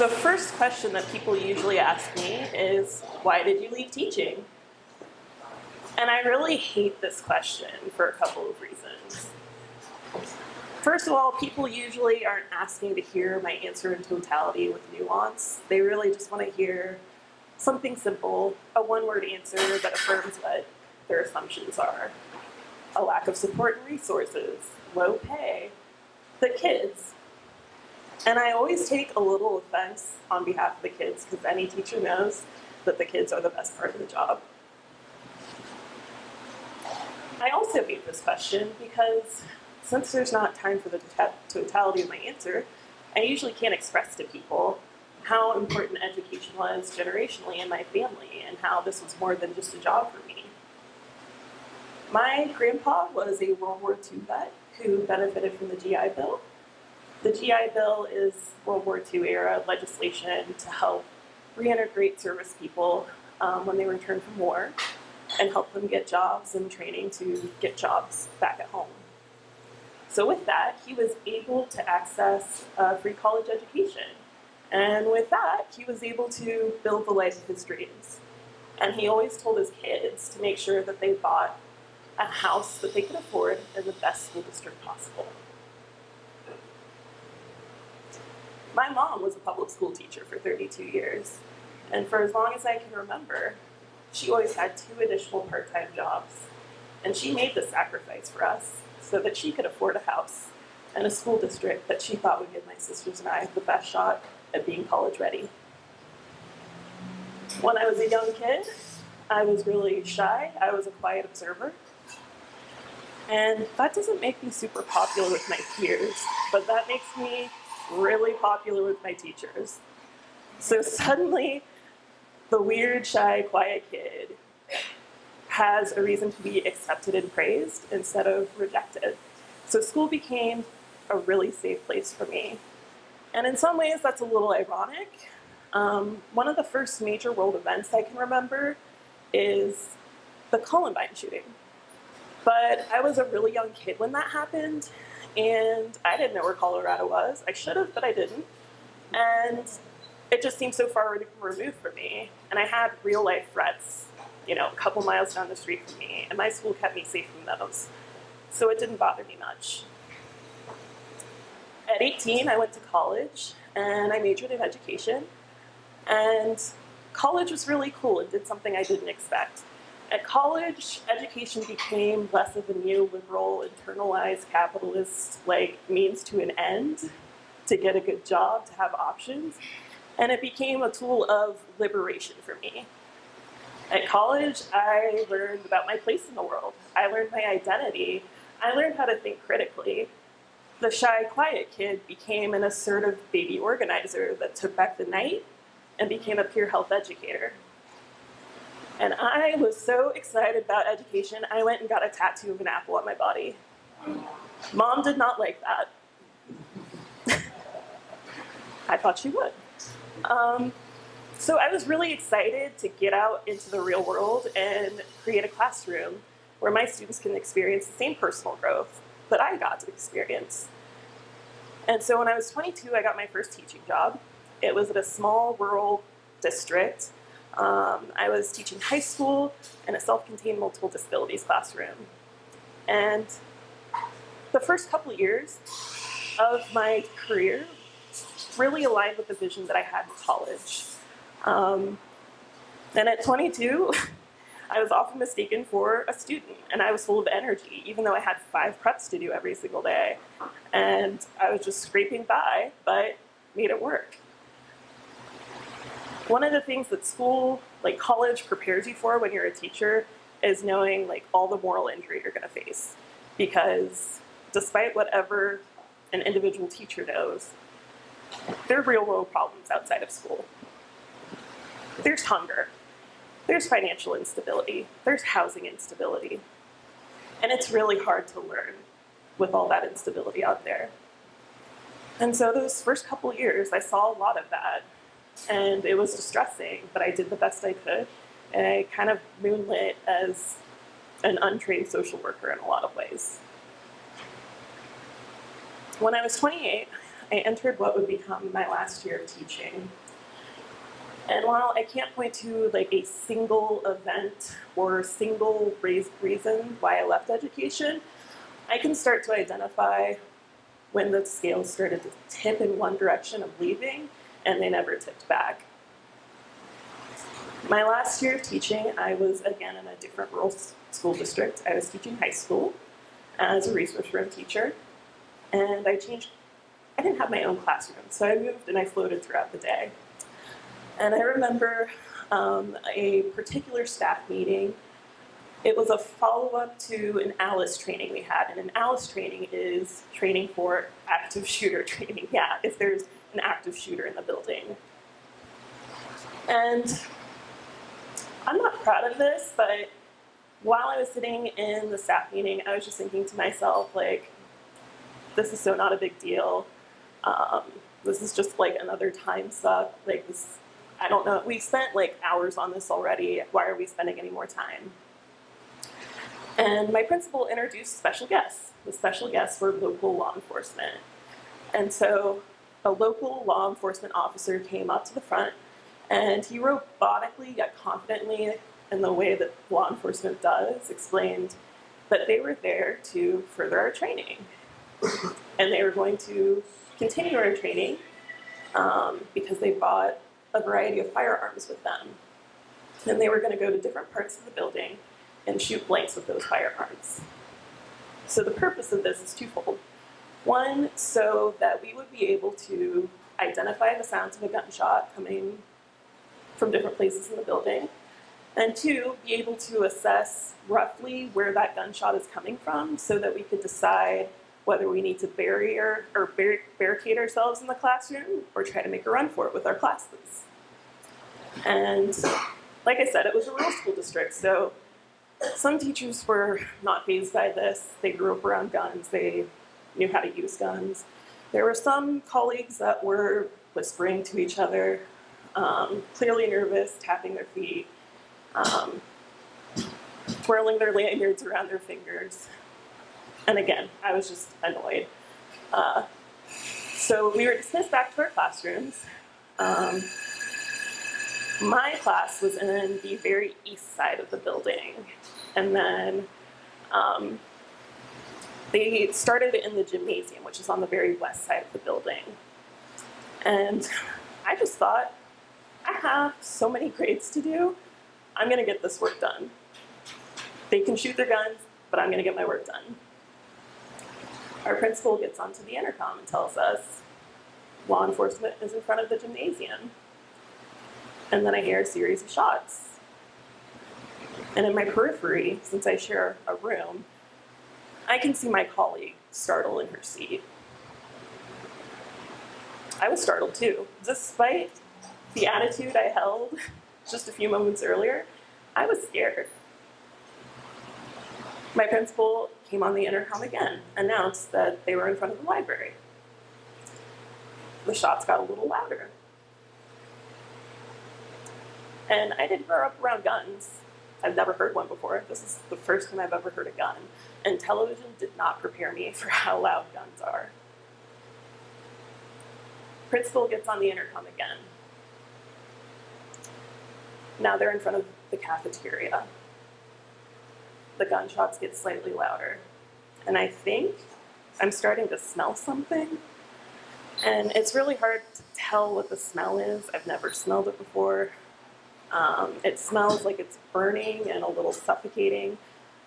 The first question that people usually ask me is, why did you leave teaching? And I really hate this question for a couple of reasons. First of all, people usually aren't asking to hear my answer in totality with nuance. They really just want to hear something simple, a one-word answer that affirms what their assumptions are. A lack of support and resources, low pay, the kids. And I always take a little offense on behalf of the kids because any teacher knows that the kids are the best part of the job. I also hate this question because since there's not time for the totality of my answer, I usually can't express to people how important education was generationally in my family and how this was more than just a job for me. My grandpa was a World War II vet who benefited from the GI Bill. The GI Bill is World War II era legislation to help reintegrate service people when they return from war and help them get jobs and training to get jobs back at home. So with that, he was able to access a free college education. And with that, he was able to build the life of his dreams. And he always told his kids to make sure that they bought a house that they could afford in the best school district possible. My mom was a public school teacher for 32 years. And for as long as I can remember, she always had 2 additional part-time jobs. And she made the sacrifice for us so that she could afford a house and a school district that she thought would give my sisters and I the best shot at being college ready. When I was a young kid, I was really shy. I was a quiet observer. And that doesn't make me super popular with my peers, but that makes me really popular with my teachers. So suddenly, the weird, shy, quiet kid has a reason to be accepted and praised instead of rejected. So school became a really safe place for me. And in some ways, that's a little ironic. One of the first major world events I can remember is the Columbine shooting. But I was a really young kid when that happened, and I didn't know where Colorado was. I should have, but I didn't. And it just seemed so far removed from me. And I had real life threats, a couple miles down the street from me, and my school kept me safe from those. So it didn't bother me much. At 18, I went to college, and I majored in education. And college was really cool and did something I didn't expect. At college, education became less of a neoliberal, internalized capitalist means to an end to get a good job, to have options. And it became a tool of liberation for me. At college, I learned about my place in the world. I learned my identity. I learned how to think critically. The shy, quiet kid became an assertive baby organizer that took back the night and became a peer health educator. And I was so excited about education, I went and got a tattoo of an apple on my body. Mom did not like that. I thought she would. So I was really excited to get out into the real world and create a classroom where my students can experience the same personal growth that I got to experience. And so when I was 22, I got my first teaching job. It was at a small rural district. I was teaching high school in a self-contained multiple disabilities classroom. And the first couple years of my career really aligned with the vision that I had in college. And at 22, I was often mistaken for a student, and I was full of energy, even though I had 5 preps to do every single day. And I was just scraping by, but made it work. One of the things that school, college, prepares you for when you're a teacher is knowing all the moral injury you're going to face. Because despite whatever an individual teacher knows, there are real world problems outside of school. There's hunger. There's financial instability. There's housing instability. And it's really hard to learn with all that instability out there. And so those first couple years, I saw a lot of that. And it was distressing, but I did the best I could. And I kind of moonlit as an untrained social worker in a lot of ways. When I was 28, I entered what would become my last year of teaching. And while I can't point to like a single event or single reason why I left education, I can start to identify when the scales started to tip in one direction of leaving and they never tipped back. My last year of teaching, I was again in a different rural school district. I was teaching high school as a resource room teacher, and I didn't have my own classroom, so I moved and I floated throughout the day. And I remember a particular staff meeting. It was a follow-up to an ALICE training we had, and an ALICE training is training for active shooter training, yeah, if there's an active shooter in the building. And I'm not proud of this, but while I was sitting in the staff meeting, I was just thinking to myself, like, this is so not a big deal. This is just like another time suck. Like this, I don't know. We spent like hours on this already. Why are we spending any more time? And my principal introduced special guests. The special guests were local law enforcement. And so a local law enforcement officer came up to the front, and he robotically yet confidently, in the way that law enforcement does, explained that they were there to further our training. And they were going to continue our training because they bought a variety of firearms with them. And they were going to go to different parts of the building and shoot blanks with those firearms. So the purpose of this is twofold. One, so that we would be able to identify the sounds of a gunshot coming from different places in the building, and two, be able to assess roughly where that gunshot is coming from so that we could decide whether we need to barricade ourselves in the classroom or try to make a run for it with our classes. And like I said, it was a rural school district, so some teachers were not fazed by this. They grew up around guns. They knew how to use guns. There were some colleagues that were whispering to each other, clearly nervous, tapping their feet, twirling their lanyards around their fingers. And again, I was just annoyed. So we were dismissed back to our classrooms. My class was in the very east side of the building. And then they started in the gymnasium, which is on the very west side of the building. And I just thought, I have so many grades to do. I'm going to get this work done. They can shoot their guns, but I'm going to get my work done. Our principal gets onto the intercom and tells us law enforcement is in front of the gymnasium. And then I hear a series of shots. And in my periphery, since I share a room, I can see my colleague startle in her seat. I was startled too. Despite the attitude I held just a few moments earlier, I was scared. My principal came on the intercom again, announced that they were in front of the library. The shots got a little louder. And I didn't grow up around guns. I've never heard one before. This is the first time I've ever heard a gun. And television did not prepare me for how loud guns are. Principal gets on the intercom again. Now they're in front of the cafeteria. The gunshots get slightly louder. And I think I'm starting to smell something. And it's really hard to tell what the smell is. I've never smelled it before. It smells like it's burning and a little suffocating,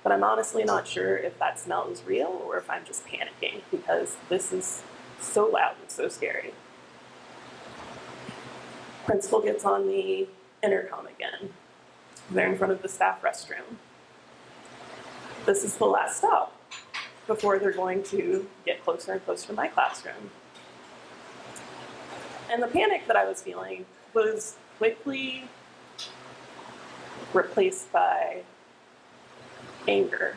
but I'm honestly not sure if that smell is real or if I'm just panicking because this is so loud and so scary. Principal gets on the intercom again. They're in front of the staff restroom. This is the last stop before they're going to get closer and closer to my classroom. And the panic that I was feeling was quickly replaced by anger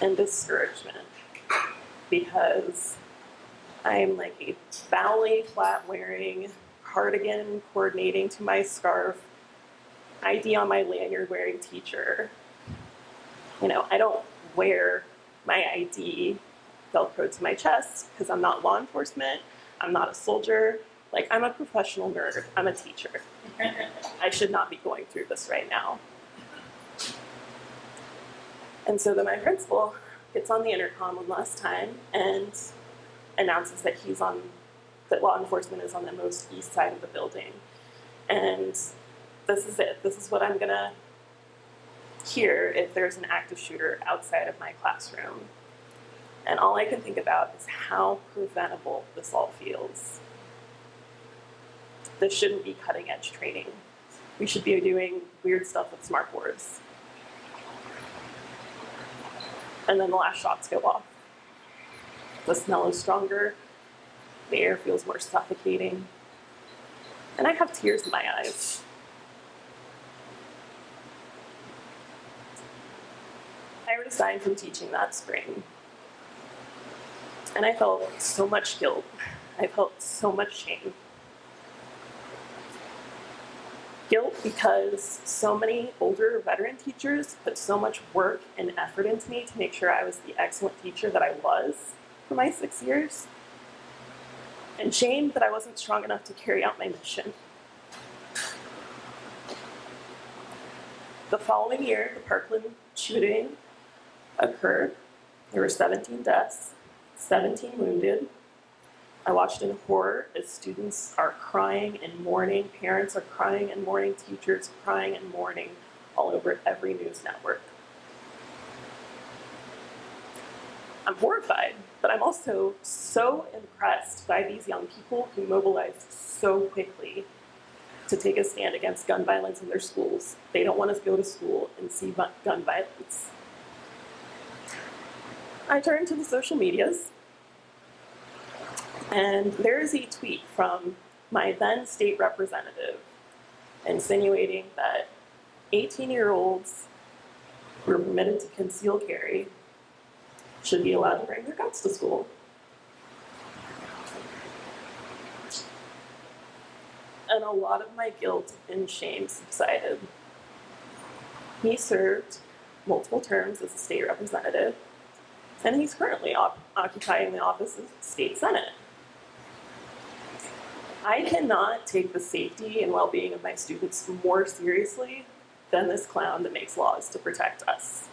and discouragement because I'm like a ballet flat wearing, cardigan coordinating to my scarf, ID on my lanyard wearing teacher. You know, I don't wear my ID Velcro to my chest because I'm not law enforcement, I'm not a soldier, like I'm a professional nerd, I'm a teacher. I should not be going through this right now. And so then my principal gets on the intercom one last time and announces that that law enforcement is on the most east side of the building. And this is it. This is what I'm gonna hear if there's an active shooter outside of my classroom. And all I can think about is how preventable this all feels. This shouldn't be cutting edge training. We should be doing weird stuff with smart boards. And then the last shots go off. The smell is stronger, the air feels more suffocating, and I have tears in my eyes. I resigned from teaching that spring, and I felt so much guilt. I felt so much shame. Guilt because so many older veteran teachers put so much work and effort into me to make sure I was the excellent teacher that I was for my 6 years. And shame that I wasn't strong enough to carry out my mission. The following year, the Parkland shooting occurred. There were 17 deaths, 17 wounded. I watched in horror as students are crying and mourning, parents are crying and mourning, teachers crying and mourning all over every news network. I'm horrified, but I'm also so impressed by these young people who mobilized so quickly to take a stand against gun violence in their schools. They don't want to go to school and see gun violence. I turned to the social medias, and there's a tweet from my then state representative insinuating that 18-year-olds who are permitted to conceal carry should be allowed to bring their guns to school. And a lot of my guilt and shame subsided. He served multiple terms as a state representative, and he's currently occupying the office of state senate. I cannot take the safety and well-being of my students more seriously than this clown that makes laws to protect us.